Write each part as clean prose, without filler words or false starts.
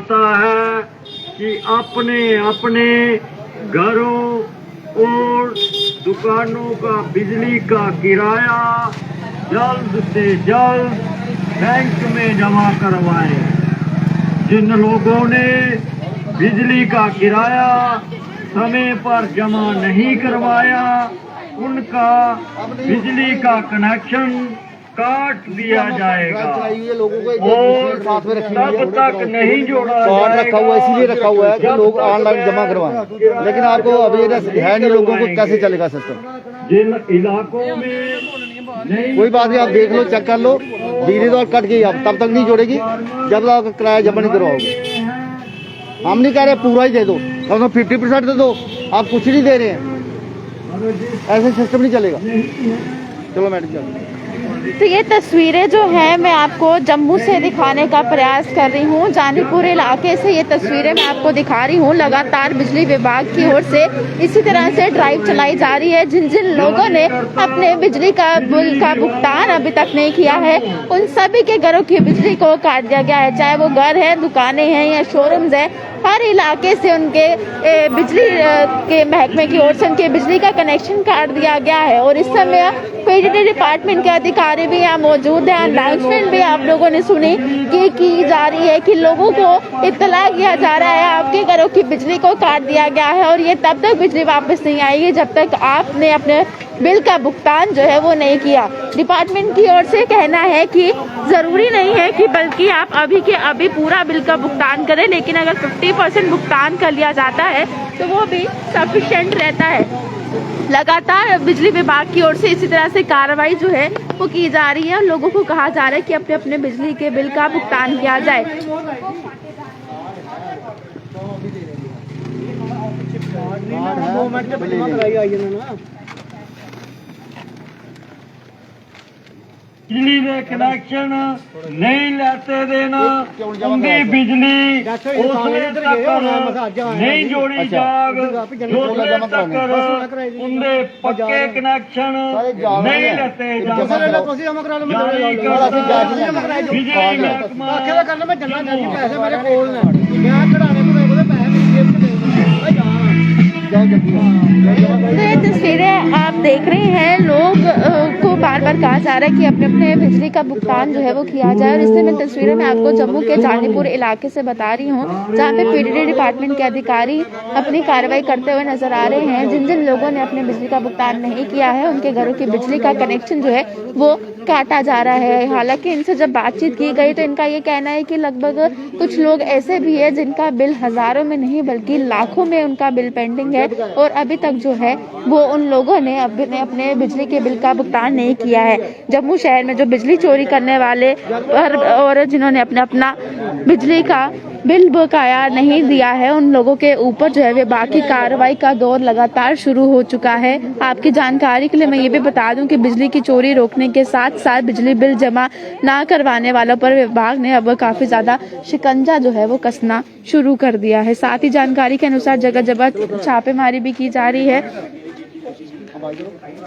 चाहता है कि अपने अपने घरों और दुकानों का बिजली का किराया जल्द से जल्द बैंक में जमा करवाएं। जिन लोगों ने बिजली का किराया समय पर जमा नहीं करवाया उनका बिजली का कनेक्शन काट दिया जाएगा और तब तक नहीं जोड़ा कार्ड रखा हुआ है, इसीलिए रखा हुआ है कि लोग ऑनलाइन जमा करवाएं, लेकिन आपको अवेयरनेस है नहीं लोगों को, कैसे चलेगा सिस्टम। जिन इलाकों में कोई बात नहीं, आप देख लो, चेक कर लो, बिजली तो कट गई, अब तब तक नहीं जोड़ेगी जब तक आप किराया जमा नहीं करवाओगे। हम नहीं कह रहे पूरा ही दे दो, कम 50% दे दो, आप कुछ नहीं दे रहे हैं, ऐसे सिस्टम नहीं चलेगा। चलो मैडम चलो। तो ये तस्वीरें जो हैं मैं आपको जम्मू से दिखाने का प्रयास कर रही हूँ। जानीपुर इलाके से ये तस्वीरें मैं आपको दिखा रही हूँ। लगातार बिजली विभाग की ओर से इसी तरह से ड्राइव चलाई जा रही है। जिन जिन लोगों ने अपने बिजली का बिल का भुगतान अभी तक नहीं किया है उन सभी के घरों की बिजली को काट दिया गया है, चाहे वो घर है, दुकानें हैं या शोरूम्स है। हर इलाके से उनके बिजली के महकमे की ओर से उनके बिजली का कनेक्शन काट दिया गया है। और इस समय पीडब्ल्यूडी डिपार्टमेंट के अधिकारी भी यहाँ मौजूद है। अनाउंसमेंट भी आप लोगों ने सुनी कि की जा रही है कि लोगों को इत्तला किया जा रहा है आपके घरों की बिजली को काट दिया गया है और ये तब तक बिजली वापस नहीं आएगी जब तक आपने अपने बिल का भुगतान जो है वो नहीं किया। डिपार्टमेंट की ओर से कहना है कि जरूरी नहीं है कि बल्कि आप अभी के अभी पूरा बिल का भुगतान करें, लेकिन अगर 50% भुगतान कर लिया जाता है तो वो भी सफिशिएंट रहता है। लगातार बिजली विभाग की ओर से इसी तरह से कार्रवाई जो है वो की जा रही है और लोगों को कहा जा रहा है कि अपने अपने बिजली के बिल का भुगतान किया जाए। बिजली में कनेक्शन नहीं लेते देना, उनकी बिजली उसमें तक नहीं जोड़ी जाग, दूसरे तक उनके पक्के कनेक्शन नहीं लेते ये तस्वीरें आप देख रहे हैं। लोग को बार बार कहा जा रहा है कि अपने अपने बिजली का भुगतान जो है वो किया जाए। और इससे मैं तस्वीरें मैं आपको जम्मू के जानीपुर इलाके से बता रही हूँ, जहाँ पे पीडब्ल्यूडी डिपार्टमेंट के अधिकारी अपनी कार्रवाई करते हुए नजर आ रहे हैं। जिन जिन लोगों ने अपने बिजली का भुगतान नहीं किया है उनके घरों की बिजली का कनेक्शन जो है वो काटा जा रहा है। हालांकि इनसे जब बातचीत की गई तो इनका ये कहना है कि लगभग कुछ लोग ऐसे भी है जिनका बिल हजारों में नहीं बल्कि लाखों में उनका बिल पेंडिंग है और अभी तक जो है वो उन लोगों ने अपने बिजली के बिल का भुगतान नहीं किया है। जम्मू शहर में जो बिजली चोरी करने वाले और जिन्होंने अपना बिजली का बिल बकाया नहीं दिया है उन लोगों के ऊपर जो है वे बाकी कार्रवाई का दौर लगातार शुरू हो चुका है। आपकी जानकारी के लिए मैं ये भी बता दूं कि बिजली की चोरी रोकने के साथ साथ बिजली बिल जमा ना करवाने वालों पर विभाग ने अब काफी ज्यादा शिकंजा जो है वो कसना शुरू कर दिया है। साथ ही जानकारी के अनुसार जगह जगह छापेमारी भी की जा रही है।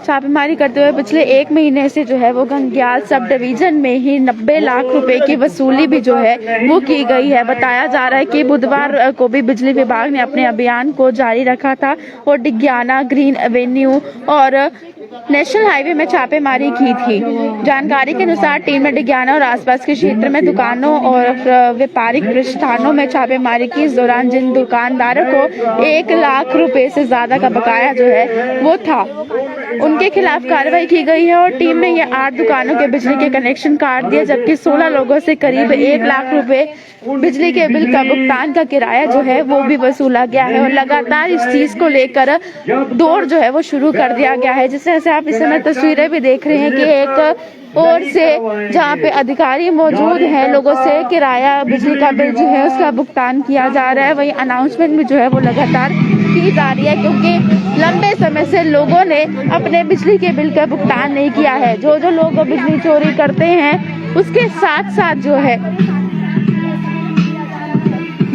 छापेमारी करते हुए पिछले 1 महीने से जो है वो गंग्याल सब डिवीजन में ही 90 लाख रुपए की वसूली भी जो है वो की गई है। बताया जा रहा है कि बुधवार को भी बिजली विभाग ने अपने अभियान को जारी रखा था और डिग्याना, ग्रीन एवेन्यू और नेशनल हाईवे में छापेमारी की थी। जानकारी के अनुसार टीम ने डिग्याना और आसपास के क्षेत्र में दुकानों और व्यापारिक प्रतिष्ठानों में छापेमारी की। इस दौरान जिन दुकानदारों को 1 लाख रुपए से ज्यादा का बकाया जो है वो था उनके खिलाफ कार्रवाई की गई है और टीम ने ये 8 दुकानों के बिजली के कनेक्शन काट दिए, जबकि 16 लोगों से करीब 1 लाख रुपए बिजली के बिल का भुगतान का किराया जो है वो भी वसूला गया है। और लगातार इस चीज को लेकर दौर जो है वो शुरू कर दिया गया है। जिस तरह से आप इस समय तस्वीरें भी देख रहे हैं कि एक और से जहाँ पे अधिकारी मौजूद हैं लोगों से किराया बिजली का बिल जो है उसका भुगतान किया जा रहा है। वही अनाउंसमेंट भी जो है वो लगातार की जा रही है क्योंकि लंबे समय से लोगों ने अपने बिजली के बिल का भुगतान नहीं किया है। जो लोग बिजली चोरी करते हैं उसके साथ साथ जो है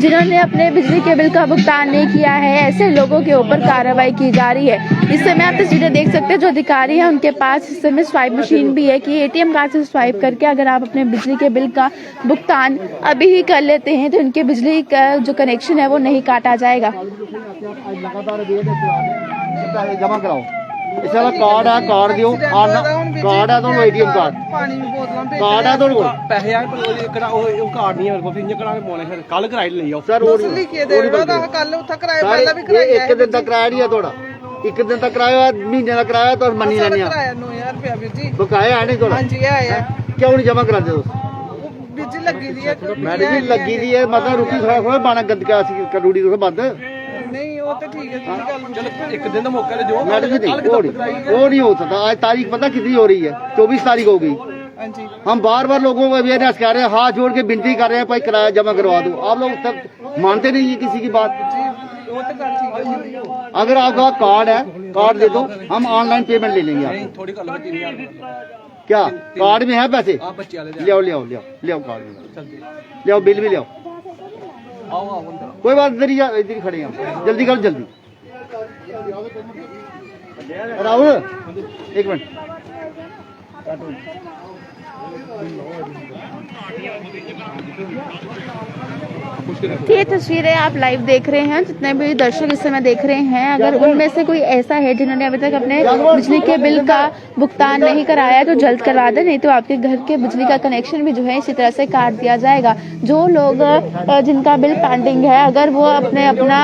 जिन्होंने अपने बिजली के बिल का भुगतान नहीं किया है, ऐसे लोगों के ऊपर कार्रवाई की जा रही है। इस समय आप तस्वीरें देख सकते हैं, जो अधिकारी हैं उनके पास इस समय स्वाइप मशीन भी है कि एटीएम कार्ड से स्वाइप करके अगर आप अपने बिजली के बिल का भुगतान अभी ही कर लेते हैं तो इनके बिजली का जो कनेक्शन है वो नहीं काटा जाएगा। जमा कराओ, इस वाला कार्ड है, कार्ड दियो, कार्ड है तो एटीएम कार्ड कार्ड है तो ਪੈਸੇ ਆ ਪਰ ਉਹ ਕਾਰਡ ਨਹੀਂ ਮੇਰੇ ਕੋਲ, ਫਿਰ ਇੰਜ ਕਰਾ ਕੇ ਪਾਉਣੇ, ਫਿਰ ਕੱਲ ਕਰਾਈ ਲਈ ਆਓ सर ਕੱਲ ਉੱਥੇ ਕਰਾਇਆ ਪਹਿਲਾਂ ਵੀ ਕਰਾਇਆ ਇੱਕ ਦਿਨ ਤੱਕ ਕਰਾਇਆ ਨਹੀਂ ਹੈ ਤੁਹਾਡਾ, ਇੱਕ ਦਿਨ ਤੱਕ ਕਰਾਇਆ, ਮਹੀਨੇ ਦਾ ਕਰਾਇਆ ਤਾਂ ਮੰਨੀ ਲੈਣੇ ਆ, ਕਰਾਇਆ 9000 ਰੁਪਇਆ ਵੀਰ ਜੀ। ਬਕਾਇਆ ਹੈ ਨਹੀਂ ਤੁਹਾਡਾ, ਹਾਂਜੀ ਇਹ ਆਇਆ ਕਿਉਂ ਨਹੀਂ ਜਮਾ ਕਰਾਉਂਦੇ ਹੋ? ਬਿਜਲੀ ਲੱਗੀ ਦੀ ਹੈ मैडम जी लगी दी है, मतलब रुकी थोड़ा बाना गंदका करूड़ी तो बंद। ਨਹੀਂ ਉਹ ਤੇ ठीक है ਗੱਲ ਚਲੋ ਇੱਕ ਦਿਨ ਦਾ ਮੌਕਾ ਦੇ ਦਿਓ। मैडम जी नहीं, वो नहीं हो सकता। आज तारीख पता कितनी हो रही है? 24 तारीख हो गई। ਹਾਂਜੀ हम बार बार लोगों को अवेयरनेस कर रहे हैं, हाथ जोड़ के विनती कर रहे हैं, भाई किराया जमा करवा दो। आप लोग तब मानते नहीं है किसी की बात। ਉਹ ਤੇ ਗੱਲ ठीक है जी। अगर आपका कार्ड है, कार्ड दे दो, हम ऑनलाइन पेमेंट ले लेंगे आपको। ਥੋੜੀ ਗੱਲ ਹੋਈ 3000 क्या कार्ड में है पैसे? ਆ ਬੱਚੇ ਵਾਲੇ ले आओ ले आओ ले आओ ले आओ कार्ड ले आओ, बिल भी ले आओ। ਆਓ ਆਓ ਅੰਦਰ कोई बात इधर ही इधर ही खड़े हैं हम। जल्दी करो जल्दी। राहुल एक मिनट, ये तस्वीरें आप लाइव देख रहे हैं, जितने भी दर्शक इस समय देख रहे हैं, अगर उनमें से कोई ऐसा है जिन्होंने अभी तक अपने बिजली के बिल का भुगतान नहीं कराया है तो जल्द करवा दें, नहीं तो आपके घर के बिजली का कनेक्शन भी जो है इसी तरह से काट दिया जाएगा। जो लोग जिनका बिल पेंडिंग है, अगर वो अपना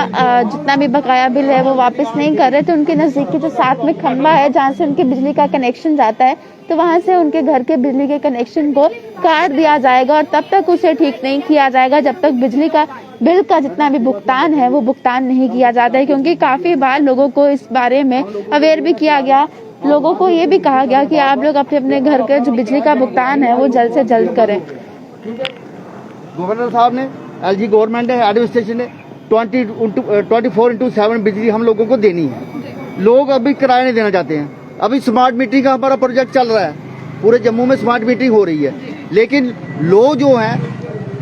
जितना भी बकाया बिल है वो वापस नहीं कर रहे तो उनके नजदीक के जो साथ में खंबा है जहाँ से उनके बिजली का कनेक्शन जाता है, तो वहां से उनके घर के बिजली के कनेक्शन को काट दिया जाएगा और तब तक उसे ठीक नहीं किया जाएगा जब तक बिजली का बिल का जितना भी भुगतान है वो भुगतान नहीं किया जाता है। क्योंकि काफी बार लोगों को इस बारे में अवेयर भी किया गया, लोगों को ये भी कहा गया कि आप लोग अपने अपने घर के जो बिजली का भुगतान है वो जल्द से जल्द करें। गवर्नर साहब ने, एलजी गवर्नमेंट है, एडमिनिस्ट्रेशन ने 24/7 बिजली हम लोगों को देनी है। लोग अभी किराया नहीं देना चाहते हैं। अभी स्मार्ट मीटरिंग का हमारा प्रोजेक्ट चल रहा है, पूरे जम्मू में स्मार्ट मीटरिंग हो रही है, लेकिन लोग जो हैं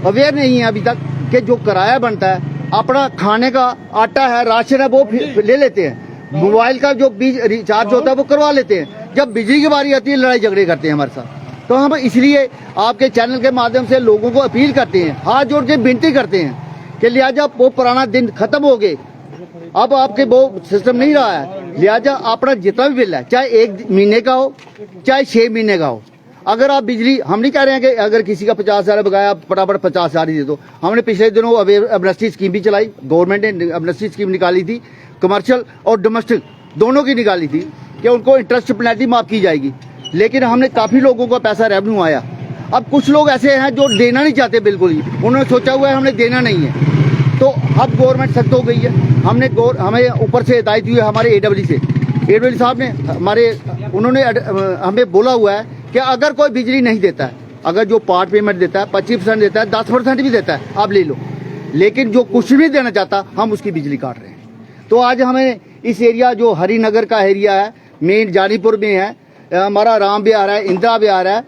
अवेयर नहीं है अभी तक कि जो किराया बनता है, अपना खाने का आटा है, राशन है, वो ले लेते हैं। मोबाइल का जो रिचार्ज होता है वो करवा लेते हैं। जब बिजली की बारी आती है लड़ाई झगड़े करते हैं हमारे साथ। तो हम इसलिए आपके चैनल के माध्यम से लोगों को अपील करते हैं, हाथ जोड़ के विनती करते हैं कि लिहाजा वो पुराना दिन खत्म हो गए, अब आपके वो सिस्टम नहीं रहा है। लिहाजा अपना जितना भी बिल है, चाहे 1 महीने का हो चाहे 6 महीने का हो, अगर आप बिजली, हम नहीं कह रहे हैं कि अगर किसी का 50,000 बकाया फटाफट 50,000 ही दे दो। हमने पिछले दिनों एमनेस्टी स्कीम भी चलाई, गवर्नमेंट ने एमनेस्टी स्कीम निकाली थी, कमर्शियल और डोमेस्टिक दोनों की निकाली थी कि उनको इंटरेस्ट पेनल्टी माफ की जाएगी। लेकिन हमने काफी लोगों का पैसा रेवेन्यू आया। अब कुछ लोग ऐसे हैं जो देना नहीं चाहते बिल्कुल ही, उन्होंने सोचा हुआ है हमने देना नहीं है, तो अब गवर्नमेंट सख्त हो गई है। हमें ऊपर से हिदायत हुई है हमारे एडब्ल्यू से, एडब्ल्यू साहब ने उन्होंने हमें बोला हुआ है कि अगर कोई बिजली नहीं देता है, अगर जो पार्ट पेमेंट देता है 25% देता है, 10% भी देता है, आप ले लो, लेकिन जो कुछ भी देना चाहता हम उसकी बिजली काट रहे हैं। तो आज हमें इस एरिया जो हरिनगर का एरिया है, मेन जानीपुर में है, हमारा राम विहार है, इंदिरा विहार है,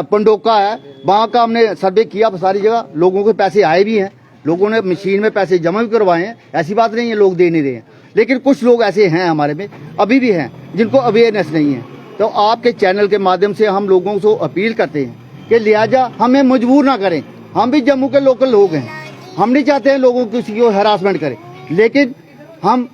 पंडोका है, वहाँ का हमने सर्वे किया सारी जगह, लोगों के पैसे आए भी हैं, लोगों ने मशीन में पैसे जमा भी करवाए हैं, ऐसी बात नहीं है लोग दे नहीं रहे हैं। लेकिन कुछ लोग ऐसे हैं हमारे में अभी भी हैं जिनको अवेयरनेस नहीं है। तो आपके चैनल के माध्यम से हम लोगों को अपील करते हैं कि लिहाजा हमें मजबूर ना करें। हम भी जम्मू के लोकल लोग हैं, हम नहीं चाहते हैं लोगों को किसी को हरासमेंट करें, लेकिन हम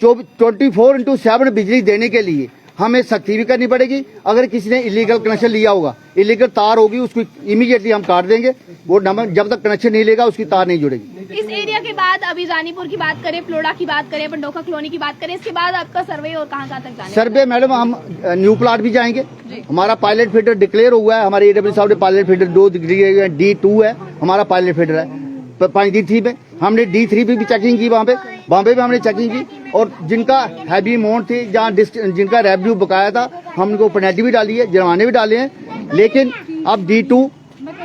24/7 बिजली देने के लिए हमें सख्ती भी करनी पड़ेगी। अगर किसी ने इलीगल कनेक्शन लिया होगा, इलीगल तार होगी, उसको इमीडिएटली हम काट देंगे। वो नंबर जब तक कनेक्शन नहीं लेगा उसकी तार नहीं जुड़ेगी। इस एरिया के बाद अभी जानीपुर की बात करें, प्लोडा की बात करें, पंडोका कॉलोनी की बात करें, इसके बाद आपका सर्वे और कहाँ तक जाने? सर्वे मैडम हम न्यू प्लाट भी जाएंगे। हमारा पायलट फीडर डिक्लेयर हुआ है, हमारे एडब्ल्यू साहब ने पायलट फीडर 2 D2 है हमारा पायलट फीडर है। 5D3 में हमने D3 भी चेकिंग की, वहाँ पे भी हमने चेकिंग की, और जिनका हैवी अमाउंट थी, जहाँ जिनका रेवेन्यू बकाया था, हम उनको पेनल्टी भी डाली है, जुर्माने भी डाले हैं। लेकिन अब D2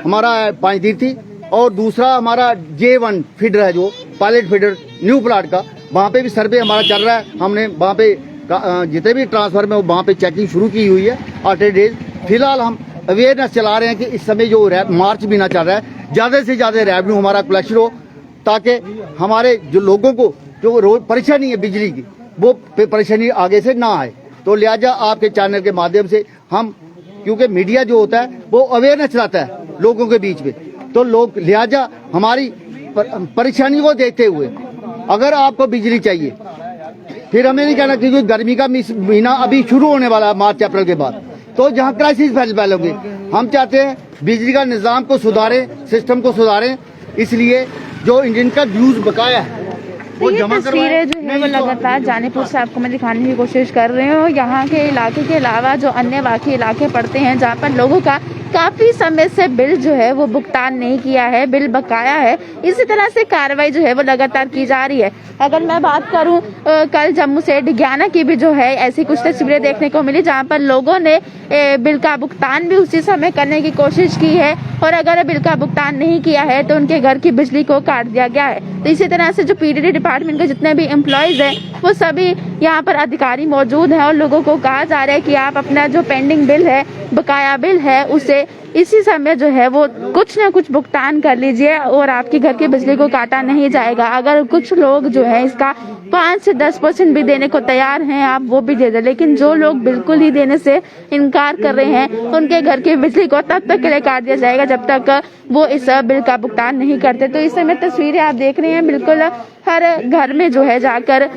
हमारा 5D3 और दूसरा हमारा J1 फीडर है जो पायलट फीडर न्यू प्लाट का, वहाँ पे भी सर्वे हमारा चल रहा है। हमने वहाँ पे जितने भी ट्रांसफर में वहाँ पे चेकिंग शुरू की हुई है ऑल्टरनेट डेज। फिलहाल हम अवेयरनेस चला रहे हैं कि इस समय जो मार्च महीना चल रहा है, ज्यादा से ज्यादा रेवेन्यू हमारा कलेक्शन हो, ताकि हमारे जो लोगों को जो रोज परेशानी है बिजली की, वो परेशानी आगे से ना आए। तो लिहाजा आपके चैनल के माध्यम से हम, क्योंकि मीडिया जो होता है वो अवेयरनेस चलाता है लोगों के बीच में, तो लोग लिहाजा हमारी परेशानी को देखते हुए अगर आपको बिजली चाहिए, फिर हमें नहीं कहना क्योंकि गर्मी का महीना अभी शुरू होने वाला है मार्च अप्रैल के बाद, तो जहाँ क्राइसिस फैलोगे। हम चाहते हैं बिजली का निजाम को सुधारें, सिस्टम को सुधारें, इसलिए जो इंजन का ड्यूज बकाया है वो ये जमा तस्वीरें जो है वो लगातार जानीपुर से आपको मैं दिखाने की कोशिश कर रही हूँ। यहाँ के इलाके के अलावा जो अन्य बाकी इलाके पड़ते हैं जहाँ पर लोगों का काफी समय से बिल जो है वो भुगतान नहीं किया है, बिल बकाया है, इसी तरह से कार्रवाई जो है वो लगातार की जा रही है। अगर मैं बात करूं कल जम्मू से डिग्याना की भी जो है ऐसी कुछ तस्वीरें देखने को मिली जहां पर लोगों ने बिल का भुगतान भी उसी समय करने की कोशिश की है और अगर बिल का भुगतान नहीं किया है तो उनके घर की बिजली को काट दिया गया है। तो इसी तरह से जो पीडीडी डिपार्टमेंट के जितने भी एम्प्लॉयज हैं वो सभी यहाँ पर अधिकारी मौजूद हैं और लोगों को कहा जा रहा है कि आप अपना जो पेंडिंग बिल है, बकाया बिल है, उसे इसी समय जो है वो कुछ न कुछ भुगतान कर लीजिए और आपके घर की बिजली को काटा नहीं जाएगा। अगर कुछ लोग जो है इसका 5 से 10% भी देने को तैयार हैं, आप वो भी दे दें, लेकिन जो लोग बिल्कुल ही देने से इनकार कर रहे हैं उनके घर की बिजली को तब तक के लिए काट दिया जाएगा जब तक वो इस बिल का भुगतान नहीं करते। तो इस समय तस्वीरें आप देख रहे हैं, बिल्कुल हर घर में जो है जाकर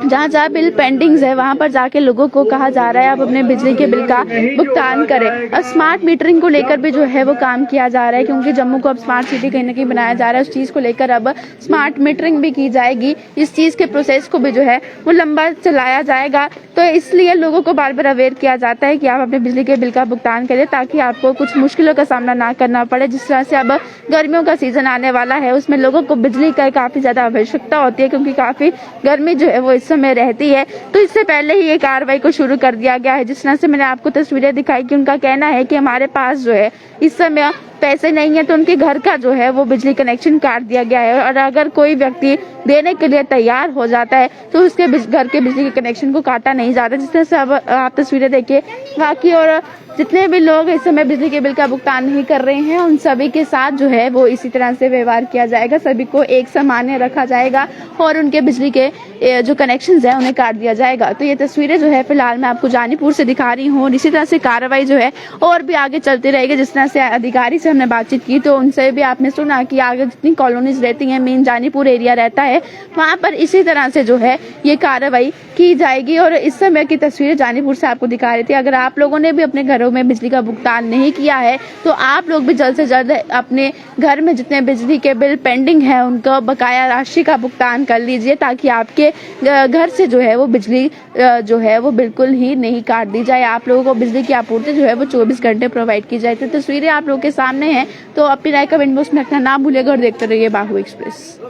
जहाँ जहाँ बिल पेंडिंग्स है वहाँ पर जाके लोगों को कहा जा रहा है आप अपने बिजली के बिल का भुगतान करें। और स्मार्ट मीटरिंग को लेकर भी जो है वो काम किया जा रहा है क्योंकि जम्मू को अब स्मार्ट सिटी कहीं ना कहीं बनाया जा रहा है। उस चीज़ को लेकर अब स्मार्ट मीटरिंग भी की जाएगी, इस चीज़ के प्रोसेस को भी जो है वो लंबा चलाया जाएगा। तो इसलिए लोगों को बार बार अवेयर किया जाता है कि आप अपने बिजली के बिल का भुगतान करें ताकि आपको कुछ मुश्किलों का सामना ना करना पड़े। जिस तरह से अब गर्मियों का सीजन आने वाला है उसमें लोगों को बिजली का काफ़ी ज़्यादा आवश्यकता होती है क्योंकि काफ़ी गर्मी जो है वो इस समय रहती है। तो इससे पहले ही ये कार्रवाई को शुरू कर दिया गया है। जिस तरह से मैंने आपको तस्वीरें दिखाई कि उनका कहना है कि हमारे पास जो है इस समय पैसे नहीं है तो उनके घर का जो है वो बिजली कनेक्शन काट दिया गया है और अगर कोई व्यक्ति देने के लिए तैयार हो जाता है तो उसके घर के बिजली के कनेक्शन को काटा नहीं जाता। जिस तरह से अब आप तस्वीरें देखिए बाकी और जितने भी लोग इस समय बिजली के बिल का भुगतान नहीं कर रहे हैं उन सभी के साथ जो है वो इसी तरह से व्यवहार किया जाएगा, सभी को एक समान रखा जाएगा और उनके बिजली के जो कनेक्शंस हैं उन्हें काट दिया जाएगा। तो ये तस्वीरें जो है फिलहाल मैं आपको जानीपुर से दिखा रही हूँ। इसी तरह से कार्रवाई जो है और भी आगे चलती रहेगी। जिस तरह से अधिकारी से हमने बातचीत की तो उनसे भी आपने सुना कि आगे जितनी कॉलोनीज रहती हैं, मेन जानीपुर एरिया रहता है, वहाँ पर इसी तरह से जो है ये कार्रवाई की जाएगी। और इस समय की तस्वीरें जानीपुर से आपको दिखा रही थी। अगर आप लोगों ने भी अपने घरों में बिजली का भुगतान नहीं किया है तो आप लोग भी जल्द से जल्द अपने घर में जितने बिजली के बिल पेंडिंग है उनको बकाया राशि का भुगतान कर लीजिए ताकि आपके घर से जो है वो बिजली जो है वो बिल्कुल ही नहीं काट दी जाए, आप लोगों को बिजली की आपूर्ति जो है वो 24 घंटे प्रोवाइड की जाए। तो तस्वीरें आप लोगों के सामने हैं, तो अपनी राय कमेंट बॉक्स में रखना ना भूलिएगा और देखते रहिए बाहु एक्सप्रेस।